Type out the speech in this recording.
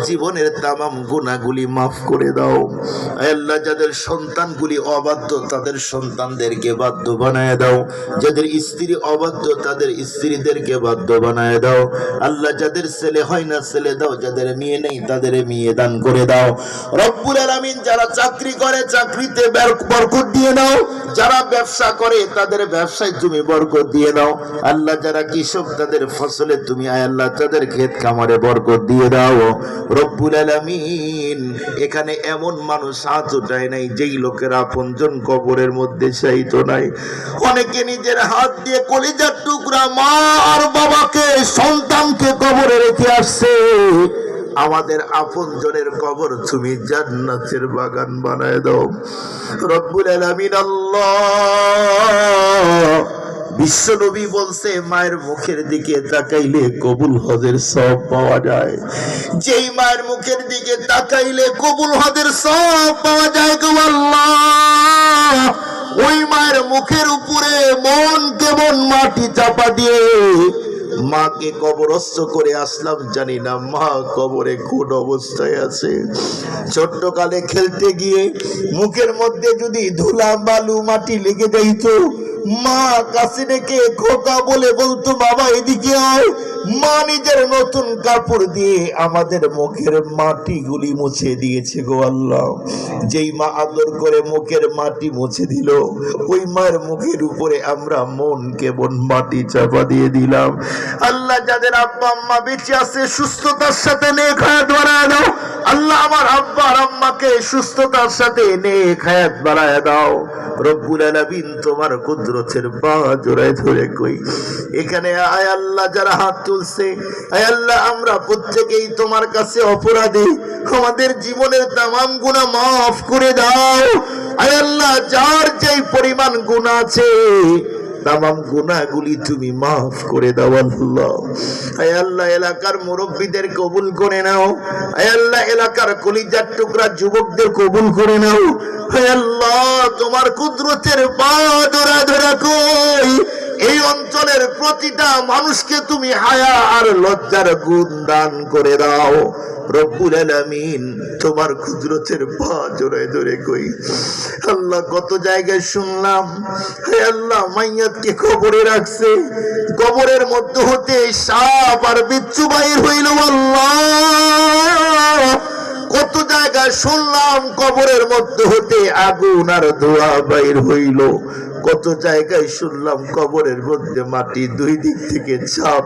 জীবনের তামাম গুনাহগুলি মাফ করে দাও। আয় আল্লাহ, যাদের সন্তানগুলি অবাধ্য তাদের সন্তানদেরকে বাধ্য বানায় দাও, যাদের স্ত্রী অবাধ্য তাদের স্ত্রীদেরকে বাধ্য বানায় দাও। আল্লাহ, যাদের ছেলে হয় না ছেলে দাও, যাদের মেয়ে নেই তাদের মেয়ে দান করে দাও। রব্বুল আলামিন, যারা চাকরি করে চাকরিতে বরকত দিয়ে দাও, যারা ব্যবসা করে তাদের ব্যবসায় তুমি বরকত দিয়ে দাও। আল্লাহ, যারা কৃষক তাদের ফসলে তুমি আয় আল্লাহ তাদের ক্ষেত খামারে বরকত দিয়ে দাও। রব্বুল আলামিন, এখানে এমন মানুষ হাত উঠায় নাই যেই লোকের আপনজন কবরের মধ্যে শায়িত নাই। অনেকে নিজের হাত দিয়ে কলিজার টুকরা মা আর বাবাকে সন্তানকে কবরে রেখে আসছে। আমাদের আপনজনের কবর তুমি জান্নাতের বাগান বানায় দাও। রব্বুল আলামিন, আল্লাহ, বিশ্ব নবী বলছে মায়ের মুখের দিকে তাকাইলে কবুল হজের সওয়াব পাওয়া যায়। যেই মায়ের মুখের দিকে তাকাইলে কবুল হজের সওয়াব পাওয়া যায় গো আল্লাহ, ওই মায়ের মুখের উপরে মন কেমন মাটি চাপা দিয়ে মাকে কবরস্থ করে আসলাম, জানি না মা কবরে কোন অবস্থায় আছে। ছোট্ট কালে খেলতে গিয়ে মুখের মধ্যে যদি ধুলা বালু মাটি লেগে যাইত, মা কাছে ডেকে খোকা বলে বলতো বাবা এদিকে আয়। মা নিজের নতুন কাপড় দিয়ে আমাদের মুখের মাটিগুলি মুছে দিয়েছে গো আল্লাহ। যেই মা আদর করে মুখের মাটি মুছে দিল, ওই মায়ের মুখের উপরে আমরা মন কেমন মাটি চাপা দিয়ে দিলাম। আল্লাহ, যাদের আব্বা আম্মা বেঁচে আছে সুস্থতার সাথে নেক হায়াত বাড়ায় দাও। আল্লাহ, আমার আব্বা আর আম্মাকে সুস্থতার সাথে নেক হায়াত বাড়ায় দাও। রব্বুল আলামিন, তোমার কুদরতের পা জোড়ায় ধরে কই, এখানে আয় আল্লাহ যারা হাত তুলছে, আয় আল্লাহ আমরা প্রত্যেকেই তোমার কাছে অপরাধী। আমাদের জীবনের তামাম গুনাহ মাফ করে দাও। আয় আল্লাহ, যার যেই পরিমাণ গুনাহ আছে তামাম গুনাহগুলি তুমি মাফ করে দাও আল্লাহ। আয় আল্লাহ, এলাকার মুরব্বীদের কবুল করে নাও। আয় আল্লাহ, এলাকার কলিজার টুকরা যুবকদের কবুল করে নাও। আয় আল্লাহ, তোমার কুদরতের পা ধরা ধরা কই, এই অঞ্চলের প্রতিটা মানুষকে তুমি হায়া আর লজ্জার গুণ দান করে দাও। রব্বুল আলামিন, তোমার কুদরতের পা জোড়ায় ধরে কই, আল্লাহ কত জায়গায় শুনলাম হে আল্লাহ মাইয়াতকে কবরে রাখছে, কবরের মধ্যে হতে সাপ আর বিচ্ছু বাইর হইল। আল্লাহ, কত জায়গায় শুনলাম কবরের মধ্যে হতে আগুন আর ধোঁয়া বাইর হইল। কত জায়গায় শুনলাম কবরের মধ্যে মাটি দুই দিক থেকে চাপ